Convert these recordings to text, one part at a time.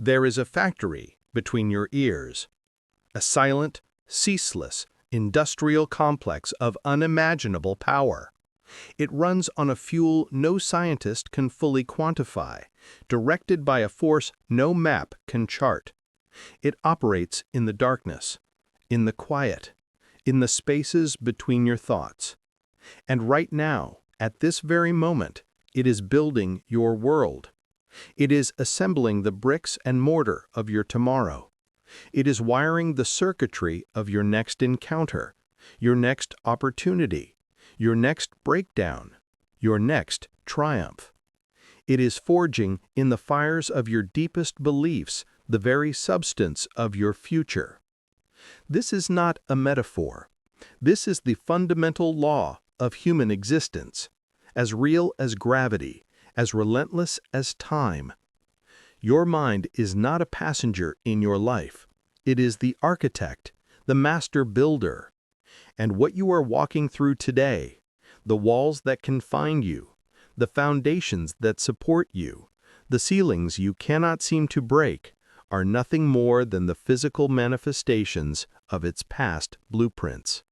There is a factory between your ears, a silent, ceaseless, industrial complex of unimaginable power. It runs on a fuel no scientist can fully quantify, directed by a force no map can chart. It operates in the darkness, in the quiet, in the spaces between your thoughts. And right now, at this very moment, it is building your world. It is assembling the bricks and mortar of your tomorrow. It is wiring the circuitry of your next encounter, your next opportunity, your next breakdown, your next triumph. It is forging in the fires of your deepest beliefs the very substance of your future. This is not a metaphor. This is the fundamental law of human existence, as real as gravity, as relentless as time. Your mind is not a passenger in your life. It is the architect, the master builder. And what you are walking through today, the walls that confine you, the foundations that support you, the ceilings you cannot seem to break, are nothing more than the physical manifestations of its past blueprints.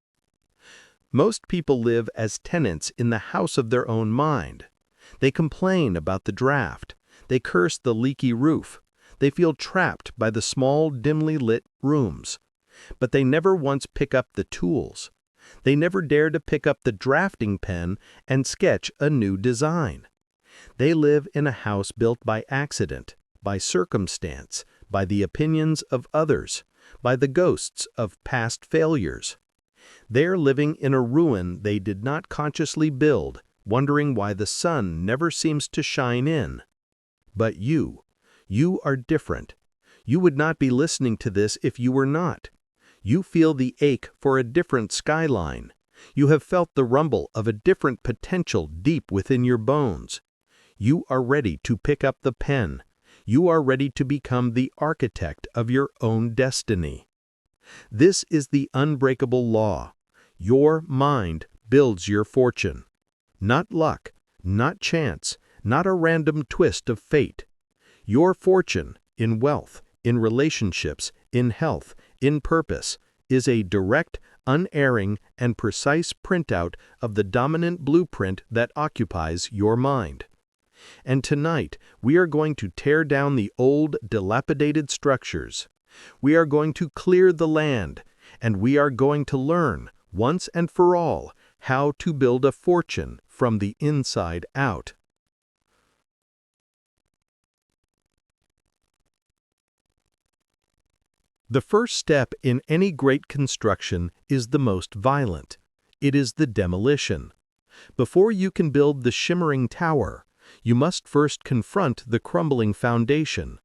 Most people live as tenants in the house of their own mind. They complain about the draft. They curse the leaky roof. They feel trapped by the small, dimly lit rooms. But they never once pick up the tools. They never dare to pick up the drafting pen and sketch a new design. They live in a house built by accident, by circumstance, by the opinions of others, by the ghosts of past failures. They are living in a ruin they did not consciously build, wondering why the sun never seems to shine in. But you are different. You would not be listening to this if you were not. You feel the ache for a different skyline. You have felt the rumble of a different potential deep within your bones. You are ready to pick up the pen. You are ready to become the architect of your own destiny. This is the unbreakable law. Your mind builds your fortune. Not luck, not chance, not a random twist of fate. Your fortune, in wealth, in relationships, in health, in purpose, is a direct, unerring, and precise printout of the dominant blueprint that occupies your mind. And tonight, we are going to tear down the old, dilapidated structures. We are going to clear the land, and we are going to learn, once and for all, how to build a fortune from the inside out. The first step in any great construction is the most violent. It is the demolition. Before you can build the shimmering tower, you must first confront the crumbling foundation.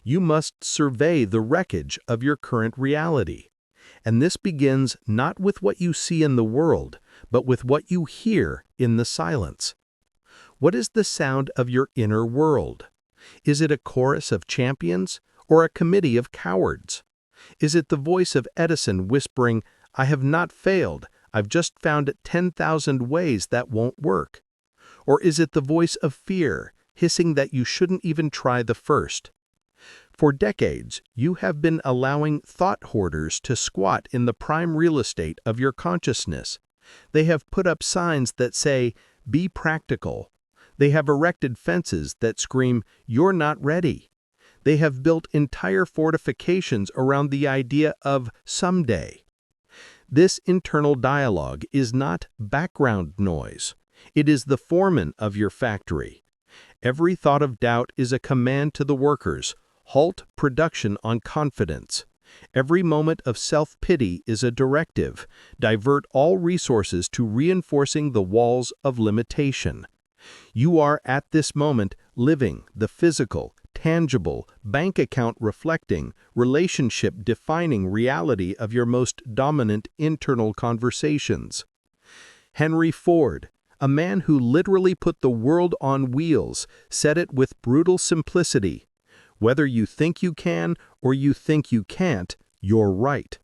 You must survey the wreckage of your current reality. And this begins not with what you see in the world, but with what you hear in the silence. What is the sound of your inner world? Is it a chorus of champions or a committee of cowards? Is it the voice of Edison whispering, "I have not failed, I've just found 10,000 ways that won't work"? Or is it the voice of fear, hissing that you shouldn't even try the first? For decades, you have been allowing thought hoarders to squat in the prime real estate of your consciousness. They have put up signs that say, "Be practical." They have erected fences that scream, "You're not ready." They have built entire fortifications around the idea of someday. This internal dialogue is not background noise. It is the foreman of your factory. Every thought of doubt is a command to the workers. Halt production on confidence. Every moment of self-pity is a directive. Divert all resources to reinforcing the walls of limitation. You are at this moment living the physical, tangible, bank account reflecting, relationship defining reality of your most dominant internal conversations. Henry Ford, a man who literally put the world on wheels, said it with brutal simplicity: "Whether you think you can or you think you can't, you're right."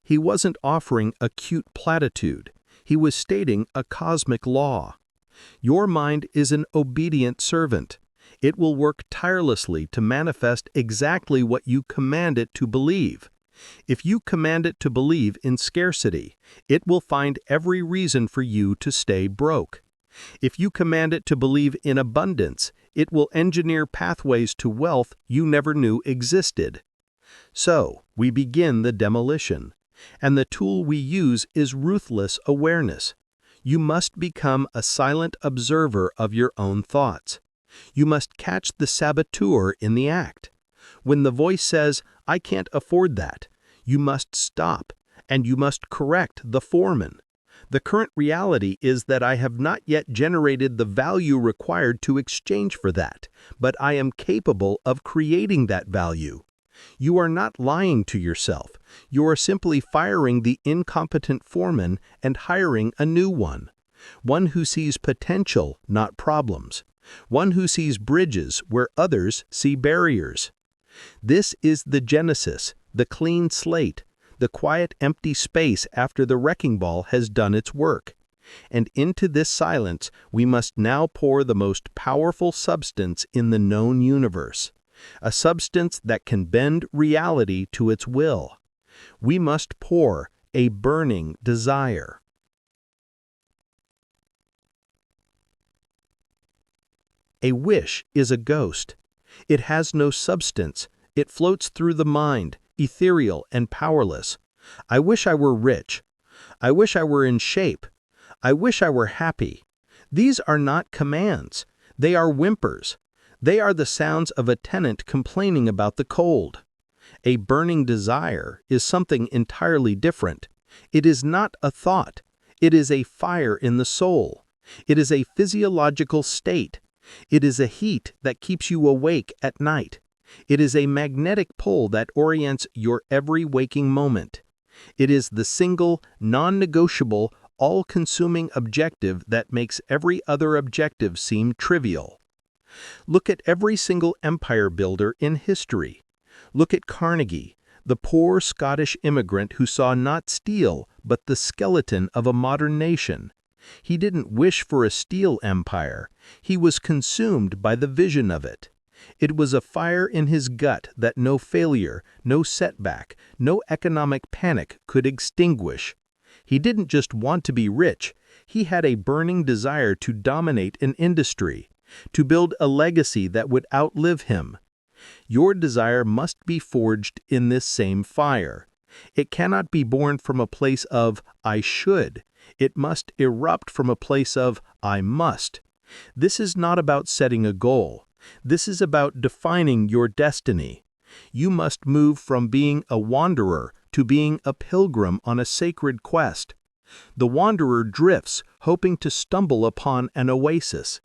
He wasn't offering a cute platitude. He was stating a cosmic law. Your mind is an obedient servant. It will work tirelessly to manifest exactly what you command it to believe. If you command it to believe in scarcity, it will find every reason for you to stay broke. If you command it to believe in abundance, it will engineer pathways to wealth you never knew existed. So, we begin the demolition, and the tool we use is ruthless awareness. You must become a silent observer of your own thoughts. You must catch the saboteur in the act. When the voice says, "I can't afford that," you must stop, and you must correct the foreman. The current reality is that I have not yet generated the value required to exchange for that, but I am capable of creating that value. You are not lying to yourself. You are simply firing the incompetent foreman and hiring a new one who sees potential, not problems, one who sees bridges where others see barriers. This is the genesis, the clean slate, the quiet empty space after the wrecking ball has done its work. And into this silence we must now pour the most powerful substance in the known universe, a substance that can bend reality to its will. We must pour a burning desire. A wish is a ghost. It has no substance. It floats through the mind, ethereal and powerless. I wish I were rich. I wish I were in shape. I wish I were happy. These are not commands. They are whimpers. They are the sounds of a tenant complaining about the cold. A burning desire is something entirely different. It is not a thought. It is a fire in the soul. It is a physiological state. It is a heat that keeps you awake at night. It is a magnetic pull that orients your every waking moment. It is the single, non-negotiable, all-consuming objective that makes every other objective seem trivial. Look at every single empire builder in history. Look at Carnegie, the poor Scottish immigrant who saw not steel but the skeleton of a modern nation. He didn't wish for a steel empire. He was consumed by the vision of it. It was a fire in his gut that no failure, no setback, no economic panic could extinguish. He didn't just want to be rich. He had a burning desire to dominate an industry, to build a legacy that would outlive him. Your desire must be forged in this same fire. It cannot be born from a place of "I should." It must erupt from a place of "I must." This is not about setting a goal. This is about defining your destiny. You must move from being a wanderer to being a pilgrim on a sacred quest. The wanderer drifts, hoping to stumble upon an oasis.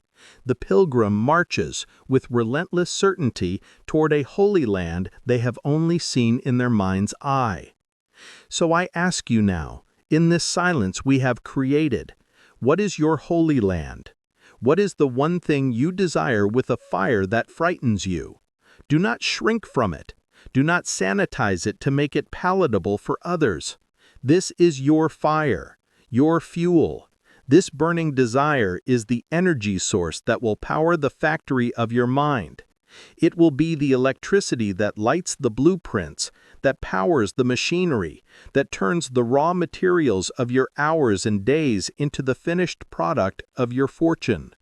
The pilgrim marches with relentless certainty toward a holy land they have only seen in their mind's eye. So I ask you now, in this silence we have created, what is your holy land? What is the one thing you desire with a fire that frightens you? Do not shrink from it. Do not sanitize it to make it palatable for others. This is your fire, your fuel. This burning desire is the energy source that will power the factory of your mind. It will be the electricity that lights the blueprints, that powers the machinery, that turns the raw materials of your hours and days into the finished product of your fortune.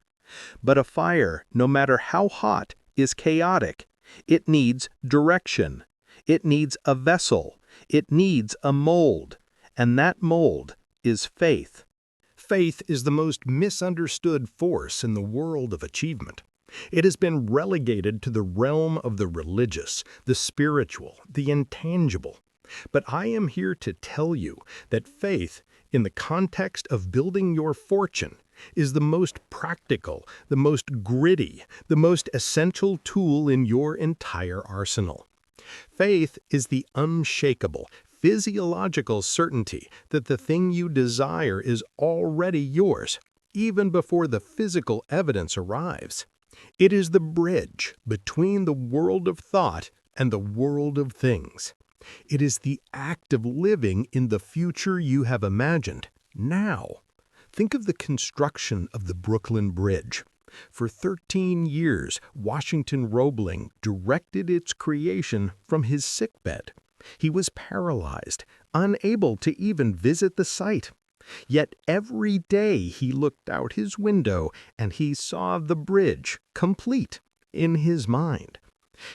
But a fire, no matter how hot, is chaotic. It needs direction. It needs a vessel. It needs a mold. And that mold is faith. Faith is the most misunderstood force in the world of achievement. It has been relegated to the realm of the religious, the spiritual, the intangible. But I am here to tell you that faith, in the context of building your fortune, is the most practical, the most gritty, the most essential tool in your entire arsenal. Faith is the unshakable, physiological certainty that the thing you desire is already yours, even before the physical evidence arrives. It is the bridge between the world of thought and the world of things. It is the act of living in the future you have imagined, now. Think of the construction of the Brooklyn Bridge. For 13 years, Washington Roebling directed its creation from his sickbed. He was paralyzed, unable to even visit the site. Yet every day he looked out his window and he saw the bridge, complete, in his mind.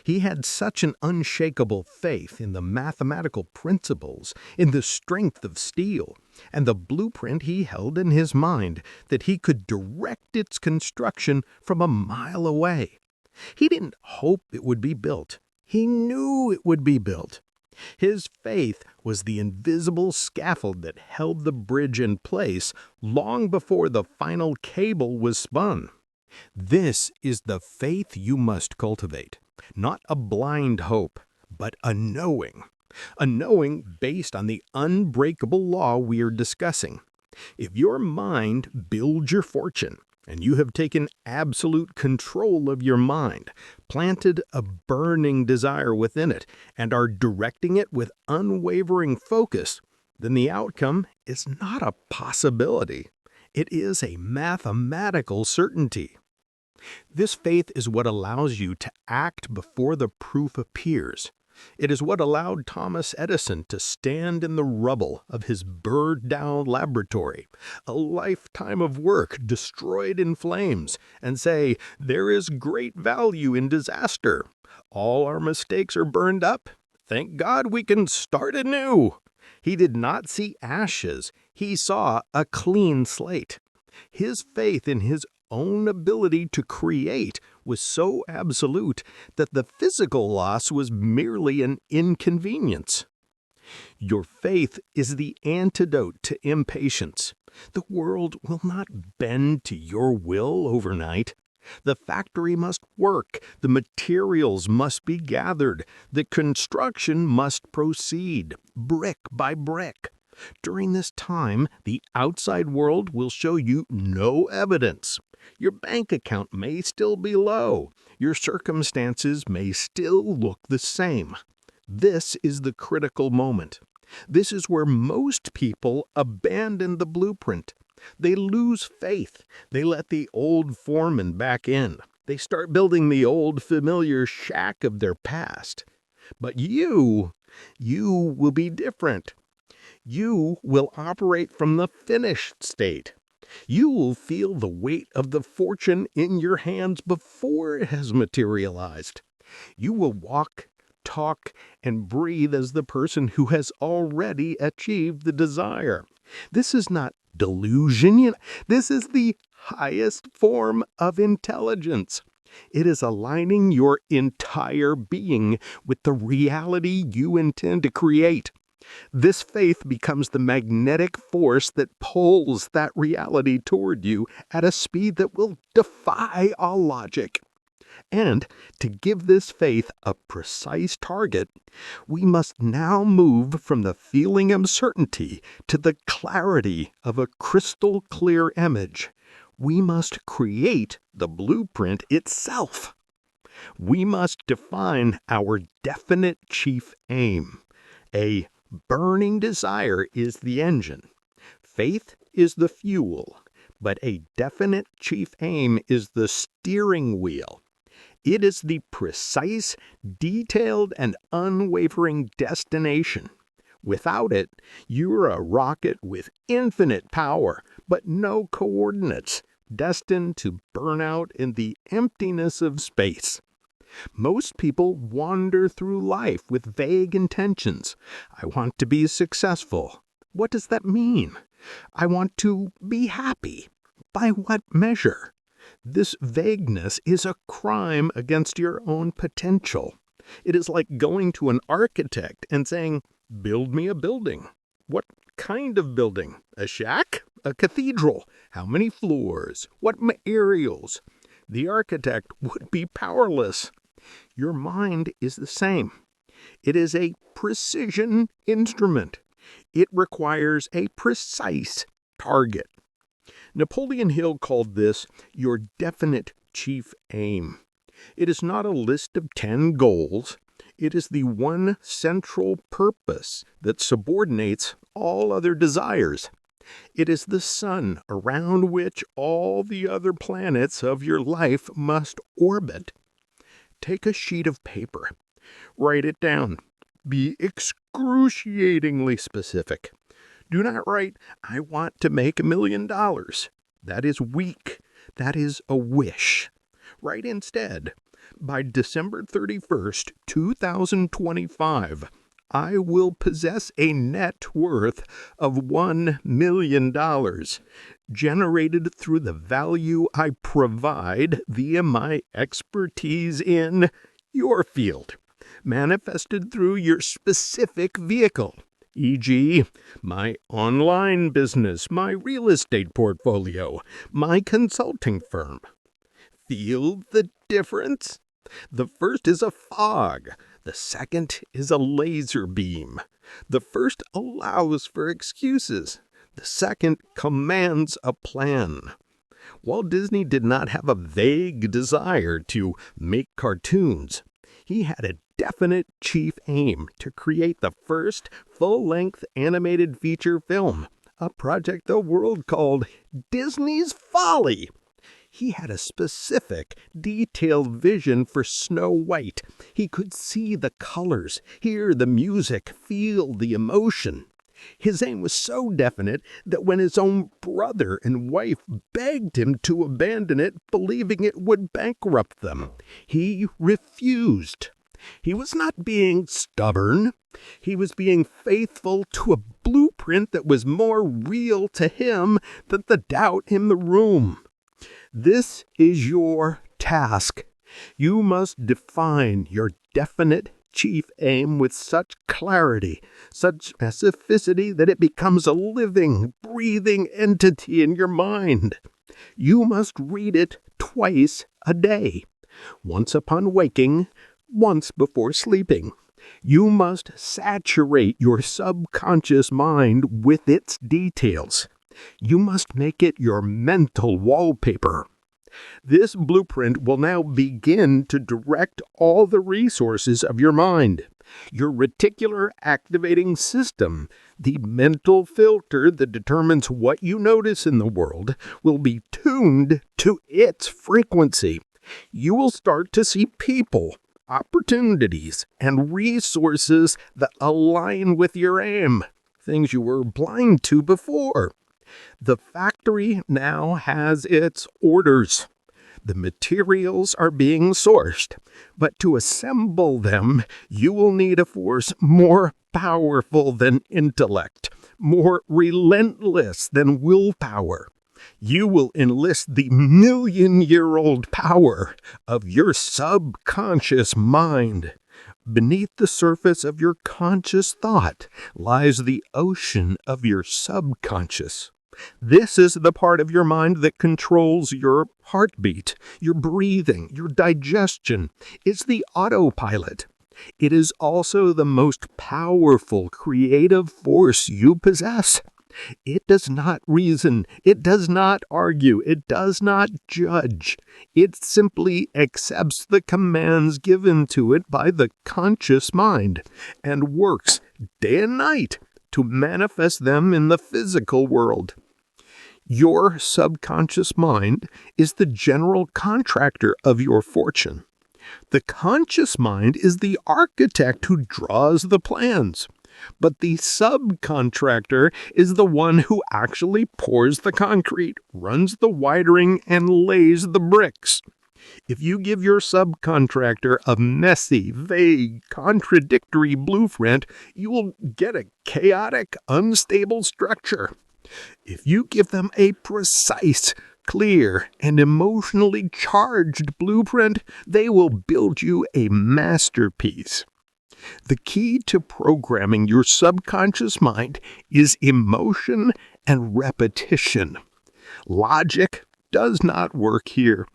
He had such an unshakable faith in the mathematical principles, in the strength of steel, and the blueprint he held in his mind that he could direct its construction from a mile away. He didn't hope it would be built. He knew it would be built. His faith was the invisible scaffold that held the bridge in place long before the final cable was spun. This is the faith you must cultivate. Not a blind hope, but a knowing based on the unbreakable law we are discussing. If your mind builds your fortune, and you have taken absolute control of your mind, planted a burning desire within it, and are directing it with unwavering focus, then the outcome is not a possibility. It is a mathematical certainty. This faith is what allows you to act before the proof appears. It is what allowed Thomas Edison to stand in the rubble of his burned-down laboratory, a lifetime of work destroyed in flames, and say, "There is great value in disaster. All our mistakes are burned up. Thank God we can start anew." He did not see ashes. He saw a clean slate. His faith in his own ability to create was so absolute that the physical loss was merely an inconvenience. Your faith is the antidote to impatience. The world will not bend to your will overnight. The factory must work, the materials must be gathered, the construction must proceed, brick by brick. During this time, the outside world will show you no evidence. Your bank account may still be low. Your circumstances may still look the same. This is the critical moment. This is where most people abandon the blueprint. They lose faith. They let the old foreman back in. They start building the old familiar shack of their past. But you will be different. You will operate from the finished state. You will feel the weight of the fortune in your hands before it has materialized. You will walk, talk, and breathe as the person who has already achieved the desire. This is not delusion. This is the highest form of intelligence. It is aligning your entire being with the reality you intend to create. This faith becomes the magnetic force that pulls that reality toward you at a speed that will defy all logic. And to give this faith a precise target, we must now move from the feeling of certainty to the clarity of a crystal clear image. We must create the blueprint itself. We must define our definite chief aim. A burning desire is the engine. Faith is the fuel, but a definite chief aim is the steering wheel. It is the precise, detailed, and unwavering destination. Without it, you're a rocket with infinite power, but no coordinates, destined to burn out in the emptiness of space. Most people wander through life with vague intentions. I want to be successful. What does that mean? I want to be happy. By what measure? This vagueness is a crime against your own potential. It is like going to an architect and saying, "Build me a building." What kind of building? A shack? A cathedral? How many floors? What materials? The architect would be powerless. Your mind is the same. It is a precision instrument. It requires a precise target. Napoleon Hill called this your definite chief aim. It is not a list of 10 goals. It is the one central purpose that subordinates all other desires. It is the sun around which all the other planets of your life must orbit. Take a sheet of paper. Write it down. Be excruciatingly specific. Do not write, "I want to make $1 million." That is weak. That is a wish. Write instead, "By December 31st, 2025, I will possess a net worth of $1 million, generated through the value I provide via my expertise in your field, manifested through your specific vehicle, e.g., my online business, my real estate portfolio, my consulting firm." Feel the difference? The first is a fog. The second is a laser beam. The first allows for excuses. The second commands a plan. Walt Disney did not have a vague desire to make cartoons. He had a definite chief aim to create the first full-length animated feature film, a project the world called Disney's Folly. He had a specific, detailed vision for Snow White. He could see the colors, hear the music, feel the emotion. His aim was so definite that when his own brother and wife begged him to abandon it, believing it would bankrupt them, he refused. He was not being stubborn. He was being faithful to a blueprint that was more real to him than the doubt in the room. This is your task. You must define your definite chief aim with such clarity, such specificity that it becomes a living, breathing entity in your mind. You must read it twice a day, once upon waking, once before sleeping. You must saturate your subconscious mind with its details. You must make it your mental wallpaper. This blueprint will now begin to direct all the resources of your mind. Your reticular activating system, the mental filter that determines what you notice in the world, will be tuned to its frequency. You will start to see people, opportunities, and resources that align with your aim, things you were blind to before. The factory now has its orders. The materials are being sourced, but to assemble them, you will need a force more powerful than intellect, more relentless than willpower. You will enlist the million-year-old power of your subconscious mind. Beneath the surface of your conscious thought lies the ocean of your subconscious. This is the part of your mind that controls your heartbeat, your breathing, your digestion. It's the autopilot. It is also the most powerful creative force you possess. It does not reason. It does not argue. It does not judge. It simply accepts the commands given to it by the conscious mind and works day and night to manifest them in the physical world. Your subconscious mind is the general contractor of your fortune. The conscious mind is the architect who draws the plans. But the subcontractor is the one who actually pours the concrete, runs the wiring, and lays the bricks. If you give your subcontractor a messy, vague, contradictory blueprint, you will get a chaotic, unstable structure. If you give them a precise, clear, and emotionally charged blueprint, they will build you a masterpiece. The key to programming your subconscious mind is emotion and repetition. Logic does not work here.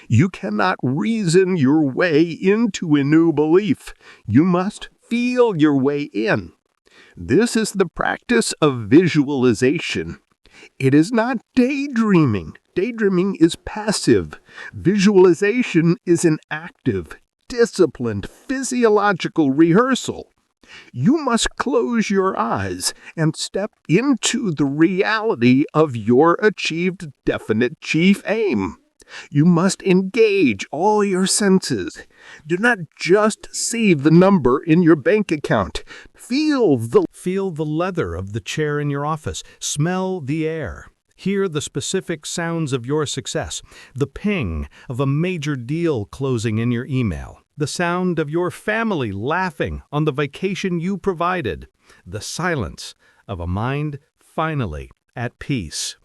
You cannot reason your way into a new belief. You must feel your way in. This is the practice of visualization. It is not daydreaming. Daydreaming is passive. Visualization is an active, disciplined, physiological rehearsal. You must close your eyes and step into the reality of your achieved definite chief aim. You must engage all your senses. Do not just see the number in your bank account. Feel the leather of the chair in your office. Smell the air. Hear the specific sounds of your success. The ping of a major deal closing in your email. The sound of your family laughing on the vacation you provided. The silence of a mind finally at peace.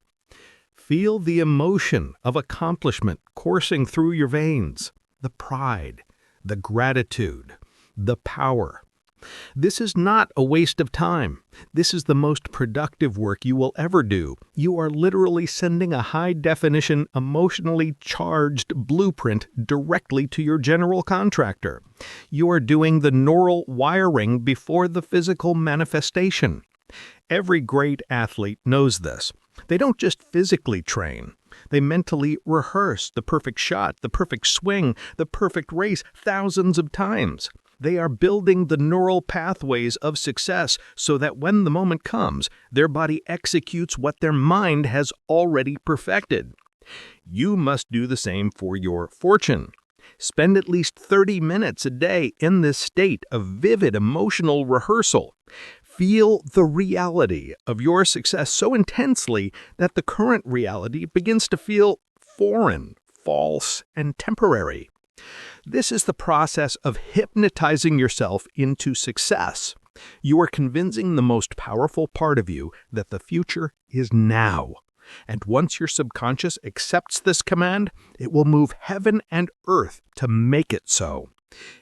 Feel the emotion of accomplishment coursing through your veins. The pride, the gratitude, the power. This is not a waste of time. This is the most productive work you will ever do. You are literally sending a high-definition, emotionally charged blueprint directly to your general contractor. You are doing the neural wiring before the physical manifestation. Every great athlete knows this. They don't just physically train. They mentally rehearse the perfect shot, the perfect swing, the perfect race thousands of times. They are building the neural pathways of success so that when the moment comes, their body executes what their mind has already perfected. You must do the same for your fortune. Spend at least 30 minutes a day in this state of vivid emotional rehearsal. Feel the reality of your success so intensely that the current reality begins to feel foreign, false, and temporary. This is the process of hypnotizing yourself into success. You are convincing the most powerful part of you that the future is now. And once your subconscious accepts this command, it will move heaven and earth to make it so.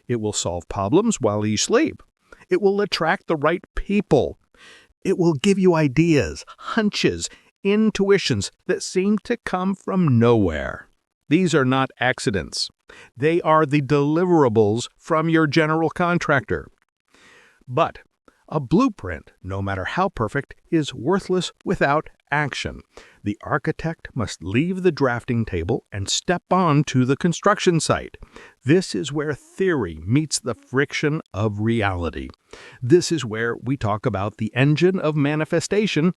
It will solve problems while you sleep. It will attract the right people. It will give you ideas, hunches, intuitions that seem to come from nowhere. These are not accidents. They are the deliverables from your general contractor. But a blueprint, no matter how perfect, is worthless without action. The architect must leave the drafting table and step on to the construction site. This is where theory meets the friction of reality. This is where we talk about the engine of manifestation,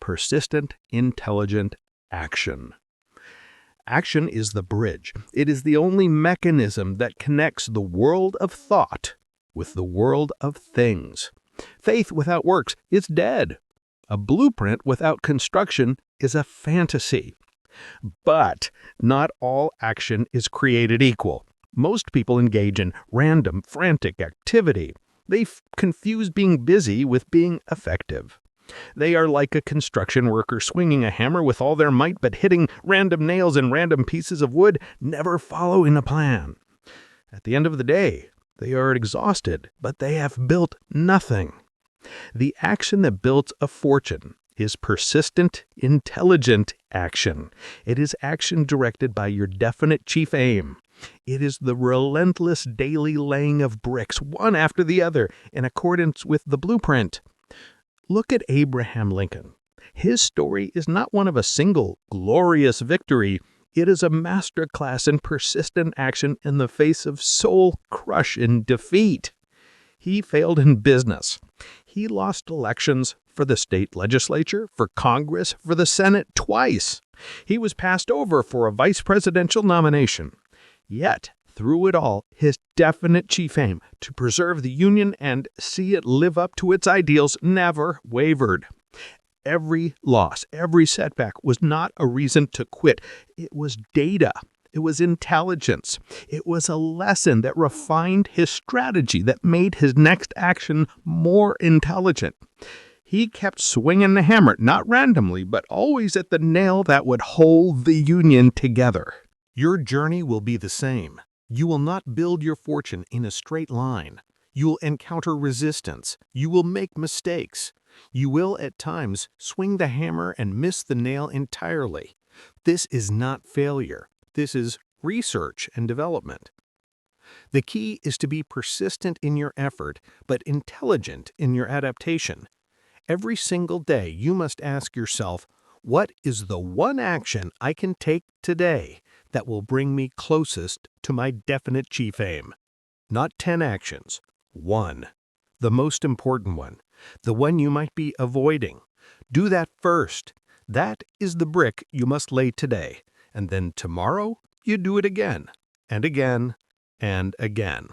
persistent, intelligent action. Action is the bridge. It is the only mechanism that connects the world of thought with the world of things. Faith without works is dead. A blueprint without construction is a fantasy. But not all action is created equal. Most people engage in random, frantic activity. They confuse being busy with being effective. They are like a construction worker swinging a hammer with all their might but hitting random nails and random pieces of wood, never following a plan. At the end of the day, they are exhausted, but they have built nothing. The action that builds a fortune is persistent, intelligent action. It is action directed by your definite chief aim. It is the relentless daily laying of bricks, one after the other, in accordance with the blueprint. Look at Abraham Lincoln. His story is not one of a single glorious victory. It is a masterclass in persistent action in the face of soul-crushing defeat. He failed in business. He lost elections for the state legislature, for Congress, for the Senate twice. He was passed over for a vice presidential nomination. Yet, through it all, his definite chief aim, to preserve the Union and see it live up to its ideals, never wavered. Every loss, every setback was not a reason to quit. It was data. It was intelligence. It was a lesson that refined his strategy, that made his next action more intelligent. He kept swinging the hammer, not randomly, but always at the nail that would hold the Union together. Your journey will be the same. You will not build your fortune in a straight line. You will encounter resistance. You will make mistakes. You will, at times, swing the hammer and miss the nail entirely. This is not failure. This is research and development. The key is to be persistent in your effort, but intelligent in your adaptation. Every single day, you must ask yourself, what is the one action I can take today that will bring me closest to my definite chief aim? Not 10 actions, one. the most important one, the one you might be avoiding. Do that first. That is the brick you must lay today, and then tomorrow you do it again, and again, and again.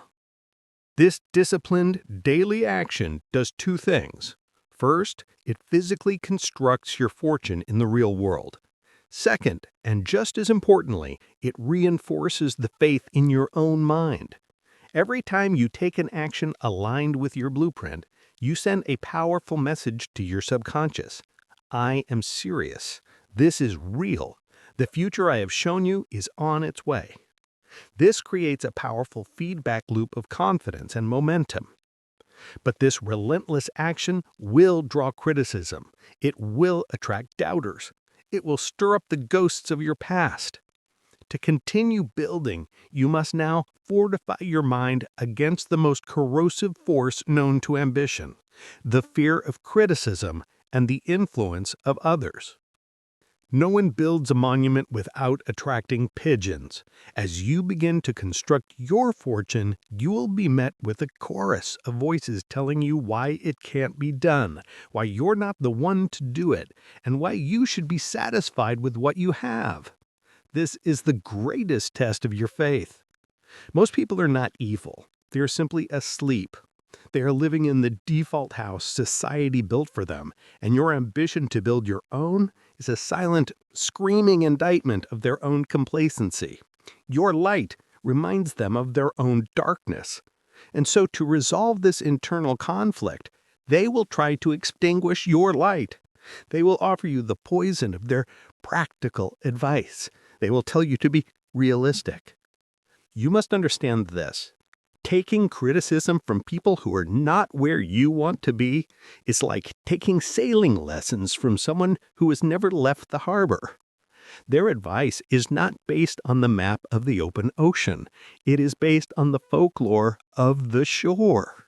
This disciplined daily action does two things. First, it physically constructs your fortune in the real world. Second, and just as importantly, it reinforces the faith in your own mind. Every time you take an action aligned with your blueprint, you send a powerful message to your subconscious. I am serious. This is real. The future I have shown you is on its way. This creates a powerful feedback loop of confidence and momentum. But this relentless action will draw criticism. It will attract doubters. It will stir up the ghosts of your past. To continue building, you must now fortify your mind against the most corrosive force known to ambition, the fear of criticism and the influence of others. No one builds a monument without attracting pigeons. As you begin to construct your fortune, you will be met with a chorus of voices telling you why it can't be done, why you're not the one to do it, and why you should be satisfied with what you have. This is the greatest test of your faith. Most people are not evil. They are simply asleep. They are living in the default house society built for them, and your ambition to build your own is a silent, screaming indictment of their own complacency. Your light reminds them of their own darkness. And so to resolve this internal conflict, they will try to extinguish your light. They will offer you the poison of their practical advice. They will tell you to be realistic. You must understand this. Taking criticism from people who are not where you want to be is like taking sailing lessons from someone who has never left the harbor. Their advice is not based on the map of the open ocean. It is based on the folklore of the shore.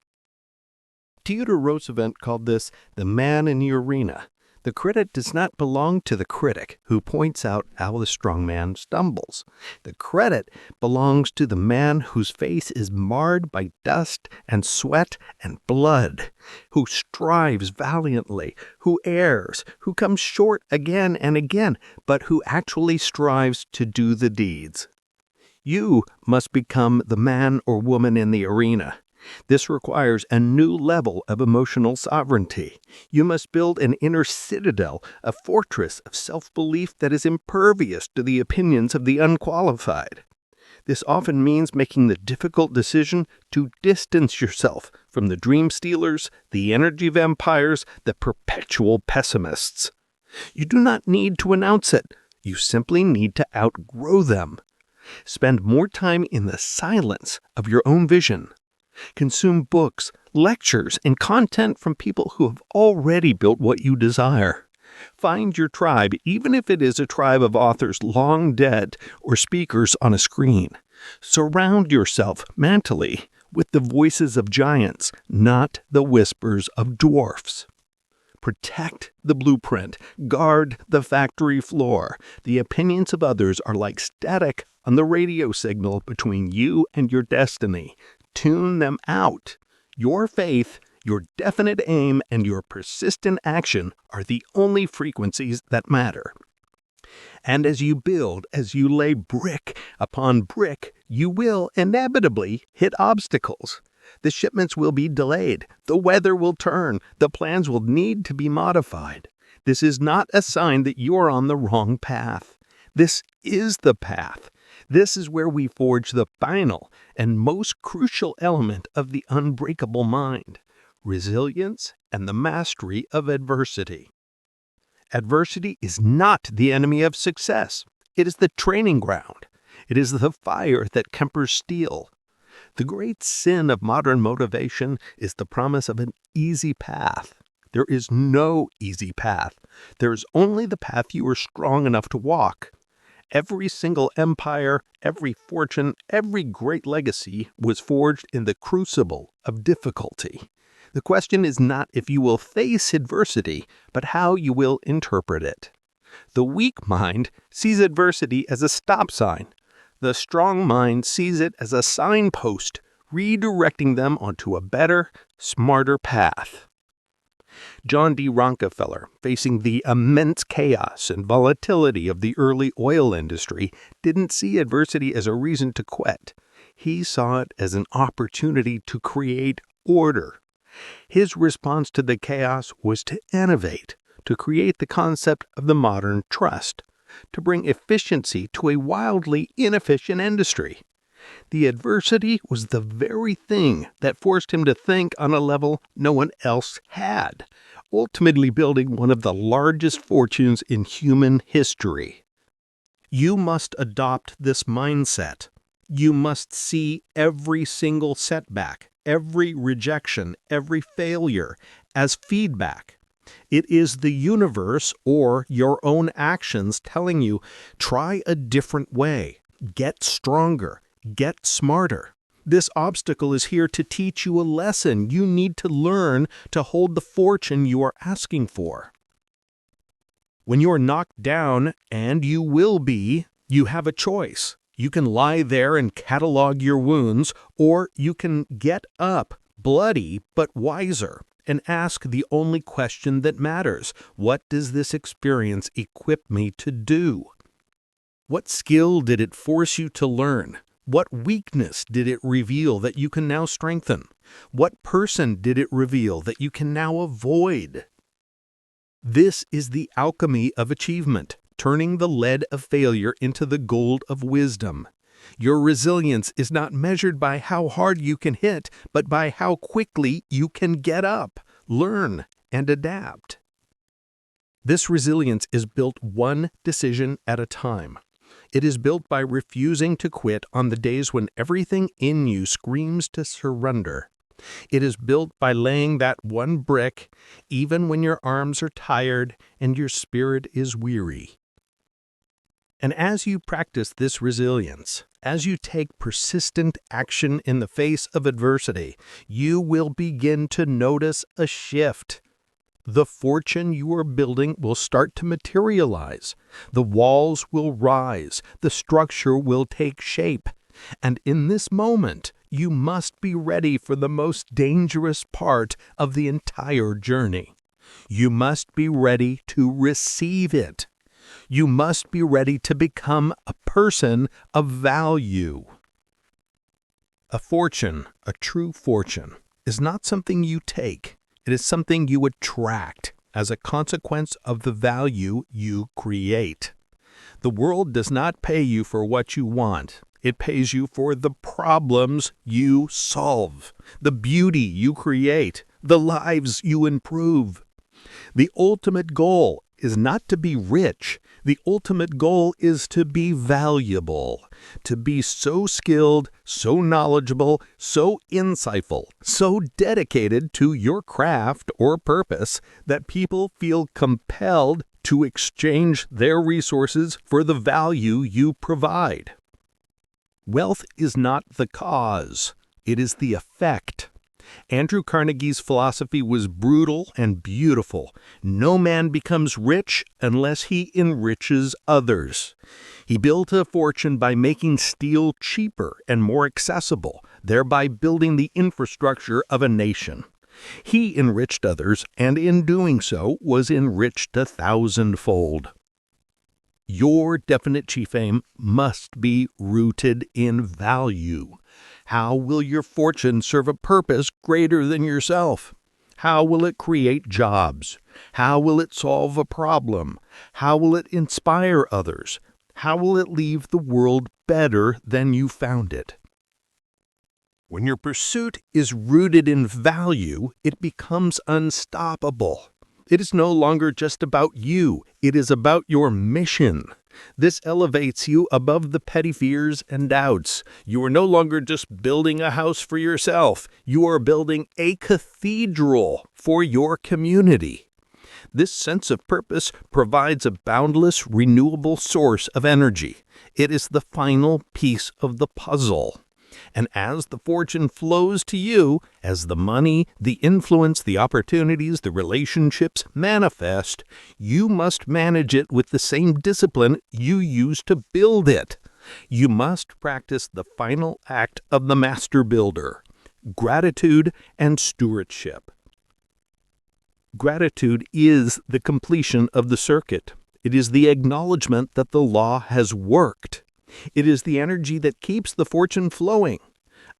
Theodore Roosevelt called this the man in the arena. The credit does not belong to the critic who points out how the strong man stumbles. The credit belongs to the man whose face is marred by dust and sweat and blood, who strives valiantly, who errs, who comes short again and again, but who actually strives to do the deeds. You must become the man or woman in the arena. This requires a new level of emotional sovereignty. You must build an inner citadel, a fortress of self-belief that is impervious to the opinions of the unqualified. This often means making the difficult decision to distance yourself from the dream stealers, the energy vampires, the perpetual pessimists. You do not need to announce it. You simply need to outgrow them. Spend more time in the silence of your own vision. Consume books, lectures, and content from people who have already built what you desire. Find your tribe, even if it is a tribe of authors long dead or speakers on a screen. Surround yourself mentally with the voices of giants, not the whispers of dwarfs. Protect the blueprint. Guard the factory floor. The opinions of others are like static on the radio signal between you and your destiny. Tune them out. Your faith, your definite aim, and your persistent action are the only frequencies that matter. And as you build, as you lay brick upon brick, you will inevitably hit obstacles. The shipments will be delayed. The weather will turn. The plans will need to be modified. This is not a sign that you are on the wrong path. This is the path. This is where we forge the final and most crucial element of the unbreakable mind, resilience and the mastery of adversity. Adversity is not the enemy of success. It is the training ground. It is the fire that tempers steel. The great sin of modern motivation is the promise of an easy path. There is no easy path. There is only the path you are strong enough to walk. Every single empire, every fortune, every great legacy was forged in the crucible of difficulty. The question is not if you will face adversity, but how you will interpret it. The weak mind sees adversity as a stop sign. The strong mind sees it as a signpost, redirecting them onto a better, smarter path. John D. Rockefeller, facing the immense chaos and volatility of the early oil industry, didn't see adversity as a reason to quit. He saw it as an opportunity to create order. His response to the chaos was to innovate, to create the concept of the modern trust, to bring efficiency to a wildly inefficient industry. The adversity was the very thing that forced him to think on a level no one else had, ultimately building one of the largest fortunes in human history. You must adopt this mindset. You must see every single setback, every rejection, every failure as feedback. It is the universe or your own actions telling you, try a different way, get stronger, get smarter. This obstacle is here to teach you a lesson you need to learn to hold the fortune you are asking for. When you are knocked down, and you will be, you have a choice. You can lie there and catalog your wounds, or you can get up, bloody but wiser, and ask the only question that matters. What does this experience equip me to do? What skill did it force you to learn? What weakness did it reveal that you can now strengthen? What person did it reveal that you can now avoid? This is the alchemy of achievement, turning the lead of failure into the gold of wisdom. Your resilience is not measured by how hard you can hit, but by how quickly you can get up, learn, and adapt. This resilience is built one decision at a time. It is built by refusing to quit on the days when everything in you screams to surrender. It is built by laying that one brick, even when your arms are tired and your spirit is weary. And as you practice this resilience, as you take persistent action in the face of adversity, you will begin to notice a shift. The fortune you are building will start to materialize. The walls will rise. The structure will take shape. And in this moment, you must be ready for the most dangerous part of the entire journey. You must be ready to receive it. You must be ready to become a person of value. A fortune, a true fortune, is not something you take. It is something you attract as a consequence of the value you create. The world does not pay you for what you want. It pays you for the problems you solve, the beauty you create, the lives you improve. The ultimate goal is not to be rich. The ultimate goal is to be valuable, to be so skilled, so knowledgeable, so insightful, so dedicated to your craft or purpose that people feel compelled to exchange their resources for the value you provide. Wealth is not the cause, it is the effect. Andrew Carnegie's philosophy was brutal and beautiful. No man becomes rich unless he enriches others. He built a fortune by making steel cheaper and more accessible, thereby building the infrastructure of a nation. He enriched others, and in doing so was enriched 1,000-fold. Your definite chief aim must be rooted in value. How will your fortune serve a purpose greater than yourself? How will it create jobs? How will it solve a problem? How will it inspire others? How will it leave the world better than you found it? When your pursuit is rooted in value, it becomes unstoppable. It is no longer just about you. It is about your mission. This elevates you above the petty fears and doubts. You are no longer just building a house for yourself. You are building a cathedral for your community. This sense of purpose provides a boundless, renewable source of energy. It is the final piece of the puzzle. And as the fortune flows to you, as the money, the influence, the opportunities, the relationships manifest, you must manage it with the same discipline you use to build it. You must practice the final act of the master builder, gratitude and stewardship. Gratitude is the completion of the circuit. It is the acknowledgement that the law has worked. It is the energy that keeps the fortune flowing.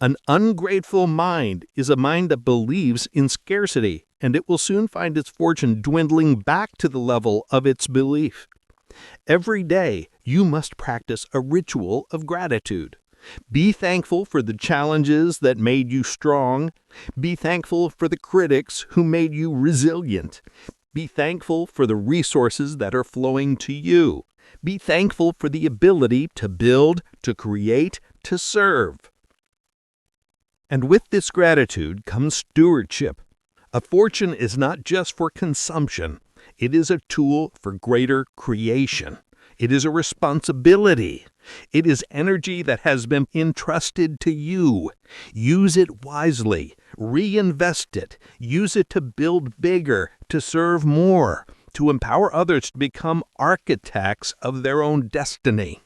An ungrateful mind is a mind that believes in scarcity, and it will soon find its fortune dwindling back to the level of its belief. Every day, you must practice a ritual of gratitude. Be thankful for the challenges that made you strong. Be thankful for the critics who made you resilient. Be thankful for the resources that are flowing to you. Be thankful for the ability to build, to create, to serve. And with this gratitude comes stewardship. A fortune is not just for consumption. It is a tool for greater creation. It is a responsibility. It is energy that has been entrusted to you. Use it wisely. Reinvest it. Use it to build bigger, to serve more, to empower others to become architects of their own destiny.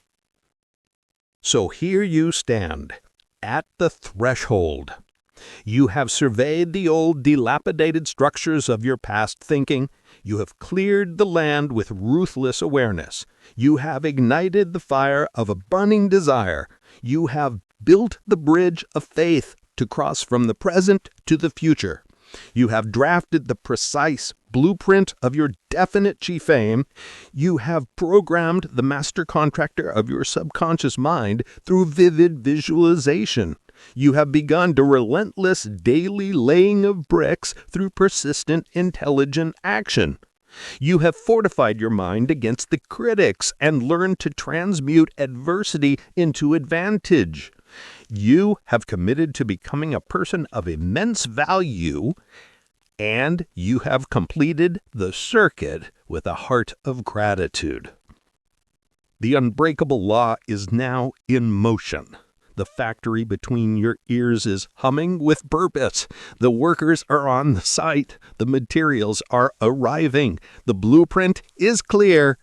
So here you stand, at the threshold. You have surveyed the old dilapidated structures of your past thinking. You have cleared the land with ruthless awareness. You have ignited the fire of a burning desire. You have built the bridge of faith to cross from the present to the future. You have drafted the precise blueprint of your definite chief aim. You have programmed the master contractor of your subconscious mind through vivid visualization. You have begun the relentless daily laying of bricks through persistent, intelligent action. You have fortified your mind against the critics and learned to transmute adversity into advantage. You have committed to becoming a person of immense value, and you have completed the circuit with a heart of gratitude. The unbreakable law is now in motion. The factory between your ears is humming with purpose. The workers are on the site. The materials are arriving. The blueprint is clear.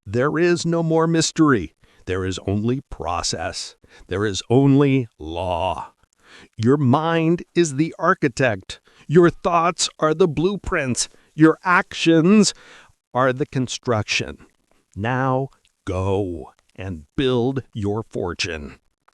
There is no more mystery. There is only process. There is only law. Your mind is the architect. Your thoughts are the blueprints. Your actions are the construction. Now go and build your fortune.